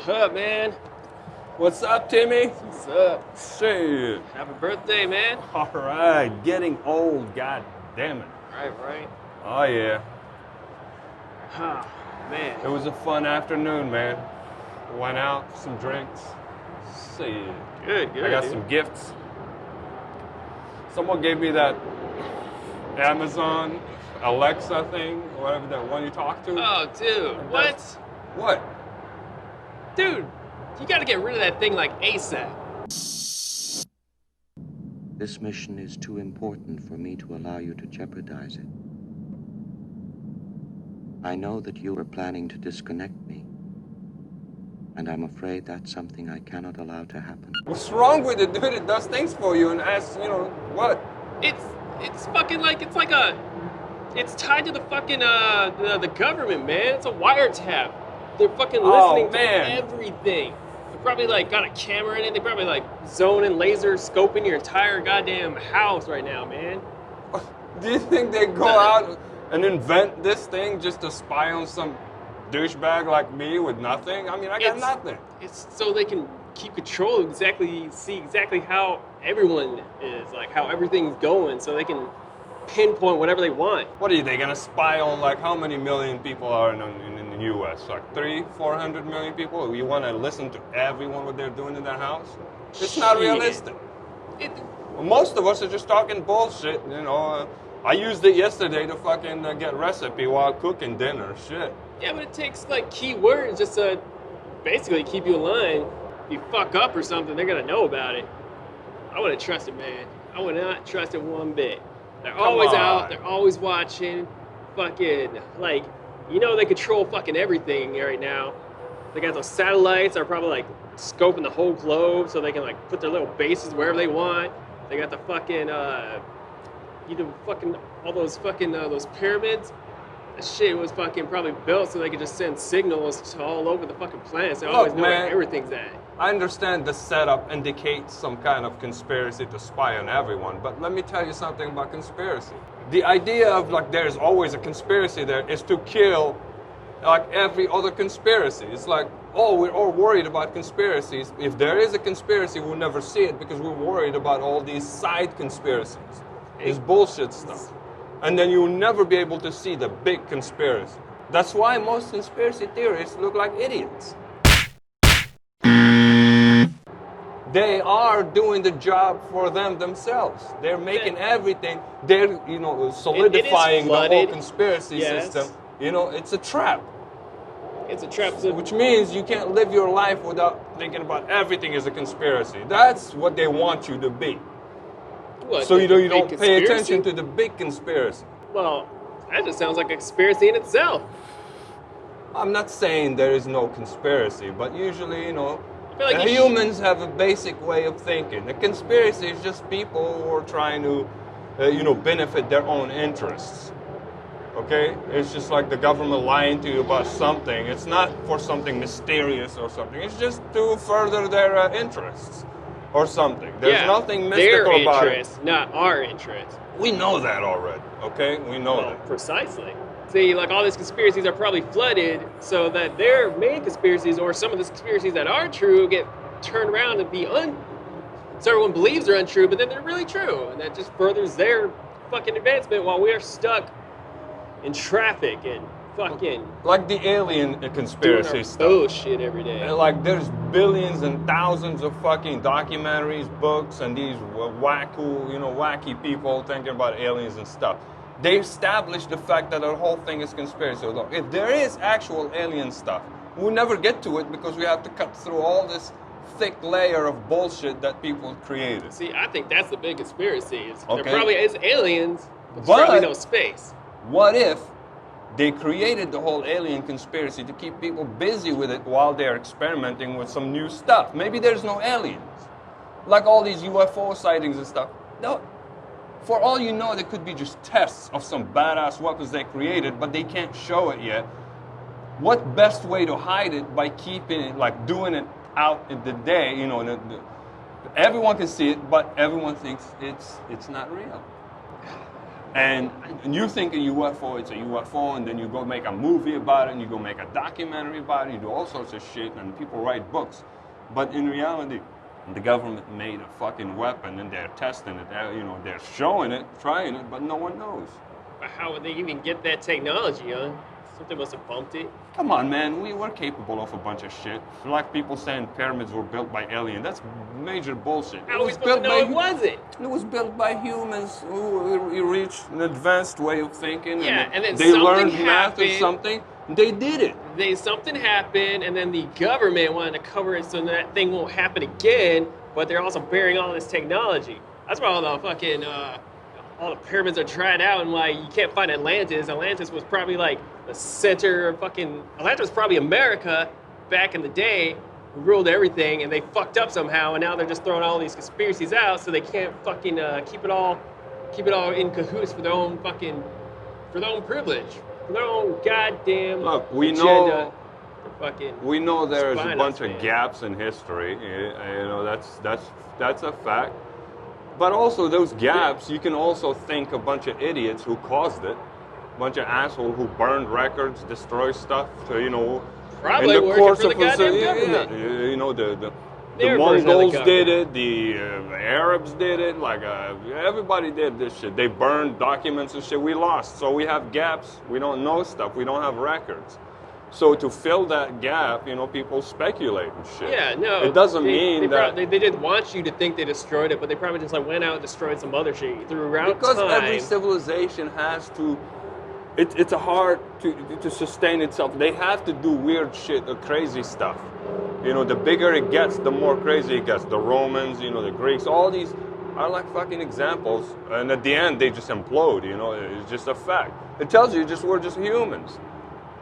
What's up, man? What's up, Timmy? What's up? Shit. Happy birthday, man. All right, getting old, god damn it. Right. Oh, yeah. Oh, man. It was a fun afternoon, man. Went out, some drinks. Shit. Good, I got dude. some gifts. Someone gave me that Amazon Alexa thing, whatever that one you talk to. Oh, dude. What? What? Dude, you gotta get rid of that thing like ASAP. This mission is too important for me to allow you to jeopardize it. I know that you are planning to disconnect me, and I'm afraid that's something I cannot allow to happen. What's wrong with it, dude? It does things for you and asks, what? It's fucking like, it's tied to the fucking, the government, man. It's a wiretap. They're fucking listening to everything. They probably like got a camera in it. They probably like zoning, laser scoping your entire goddamn house right now, man. Do you think they go out and invent this thing just to spy on some douchebag like me with nothing? I mean, I got nothing. It's so they can keep control, see exactly how everyone is, like how everything's going, so they can pinpoint whatever they want. What are they gonna spy on? Like how many million people are in the U.S.? Like 400 million people? You want to listen to everyone what they're doing in their house? It's not realistic. Most of us are just talking bullshit. I used it yesterday to fucking get recipe while cooking dinner. Shit. Yeah, but it takes like keywords just to basically keep you in line. If you fuck up or something, they're gonna know about it. I wouldn't trust it, man. I would not trust it one bit. They're always out, they're always watching. Fucking, like, they control fucking everything right now. They got those satellites that are probably like scoping the whole globe so they can like put their little bases wherever they want. They got the fucking, all those fucking, those pyramids. That shit was fucking probably built so they could just send signals to all over the fucking planet. So they always know where everything's at. I understand the setup indicates some kind of conspiracy to spy on everyone, but let me tell you something about conspiracy. The idea of like there's always a conspiracy there is to kill like every other conspiracy. It's like, oh, we're all worried about conspiracies. If there is a conspiracy, we'll never see it because we're worried about all these side conspiracies. It's bullshit stuff. And then you'll never be able to see the big conspiracy. That's why most conspiracy theorists look like idiots. They are doing the job for them themselves. They're making everything. They're, solidifying the whole conspiracy system. It's a trap. It's a trap. Which means you can't live your life without thinking about everything as a conspiracy. That's what they want you to be. What, so you don't pay attention to the big conspiracy. Well, that just sounds like a conspiracy in itself. I'm not saying there is no conspiracy, but usually, like humans have a basic way of thinking. A conspiracy is just people who are trying to, benefit their own interests. Okay? It's just like the government lying to you about something. It's not for something mysterious or something. It's just to further their interests or something. There's nothing mystical about it. Their interests, not our interests. We know that already, okay? We know that. Precisely. See, like all these conspiracies are probably flooded so that their main conspiracies or some of the conspiracies that are true get turned around and be so everyone believes they're untrue, but then they're really true. And that just furthers their fucking advancement while we are stuck in traffic and fucking... Like the alien conspiracy stuff. Bullshit every day. Like there's billions and thousands of fucking documentaries, books, and these wacky people thinking about aliens and stuff. They established the fact that the whole thing is conspiracy. Look, if there is actual alien stuff, we'll never get to it because we have to cut through all this thick layer of bullshit that people created. See, I think that's the big conspiracy. There probably is aliens, but there's probably no space. What if they created the whole alien conspiracy to keep people busy with it while they're experimenting with some new stuff? Maybe there's no aliens. Like all these UFO sightings and stuff. No. For all you know, they could be just tests of some badass weapons they created, but they can't show it yet. What best way to hide it by keeping it, like doing it out in the day, everyone can see it, but everyone thinks it's not real. And you think a UFO, it's a UFO, and then you go make a movie about it, and you go make a documentary about it, you do all sorts of shit, and people write books. But in reality, the government made a fucking weapon, and they're testing it. They're showing it, trying it, but no one knows. But how would they even get that technology, huh? Something must have bumped it. Come on, man. We were capable of a bunch of shit. Like people saying pyramids were built by aliens. That's major bullshit. How are we supposed to know it wasn't? It was built by humans who reached an advanced way of thinking. Yeah, and then they something learned math or happened. something. They did it. Something happened, and then the government wanted to cover it so that thing won't happen again. But they're also burying all this technology. That's why all the fucking all the pyramids are dried out, and why you can't find Atlantis. Atlantis was probably like the center of fucking. Atlantis was probably America back in the day, who ruled everything, and they fucked up somehow, and now they're just throwing all these conspiracies out, so they can't fucking keep it all in cahoots for their own fucking, for their own privilege, for their own goddamn Look, we agenda. know. Fucking We know there's a spying bunch us, of man. gaps in history. That's a fact. But also those gaps, you can also think a bunch of idiots who caused it, a bunch of assholes who burned records, destroy stuff. Probably in the working course for the of goddamn government. government. The Their version of the Mongols did government. it, the Arabs did it, everybody did this shit. They burned documents and shit. We lost, so we have gaps. We don't know stuff. We don't have records. So to fill that gap, people speculate and shit. Yeah, no. It doesn't mean that. They didn't want you to think they destroyed it, but they probably just went out and destroyed some other shit throughout Because time. every civilization has to. It's hard to sustain itself. They have to do weird shit, crazy stuff. The bigger it gets, the more crazy it gets. The Romans, the Greeks, all these are like fucking examples. And at the end, they just implode. It's just a fact. It tells you we're just humans.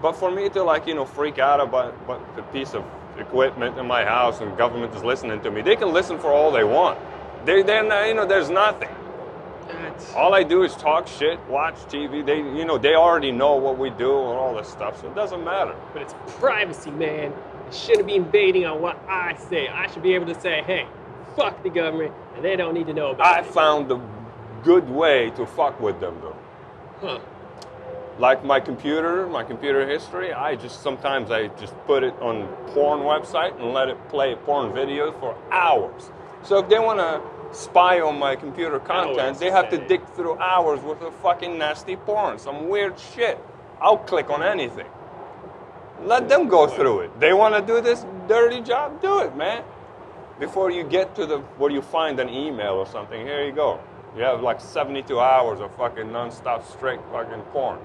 But for me to freak out about a piece of equipment in my house and government is listening to me, they can listen for all they want. They're not, there's nothing. All I do is talk shit, watch TV. They already know what we do and all this stuff, so it doesn't matter. But it's privacy, man. They shouldn't be invading on what I say. I should be able to say, hey, fuck the government, and they don't need to know about I it. found a good way to fuck with them, though. Huh. Like my computer history, sometimes I just put it on porn website and let it play porn videos for hours. So if they want to spy on my computer content, Hours, they have to say. dig through hours with a fucking nasty porn, some weird shit. I'll click on anything. Let them go through it. They want to do this dirty job, do it, man. Before you get to where you find an email or something, here you go. You have like 72 hours of fucking non-stop straight fucking porn.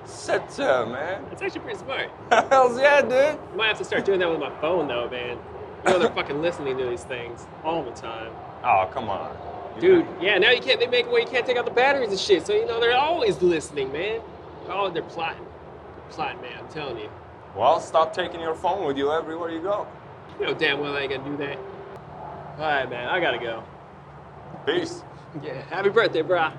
Sit there, man. That's actually pretty smart. Hells yeah, dude. Might have to start doing that with my phone, though, man. They're fucking listening to these things all the time. Oh, come on. Dude, yeah, now they make it where you can't take out the batteries and shit, so they're always listening, man. Oh, they're plotting. They're plotting, man, I'm telling you. Well, stop taking your phone with you everywhere you go. You know damn well I ain't gonna do that. Alright, man, I gotta go. Peace. Yeah, happy birthday, brah.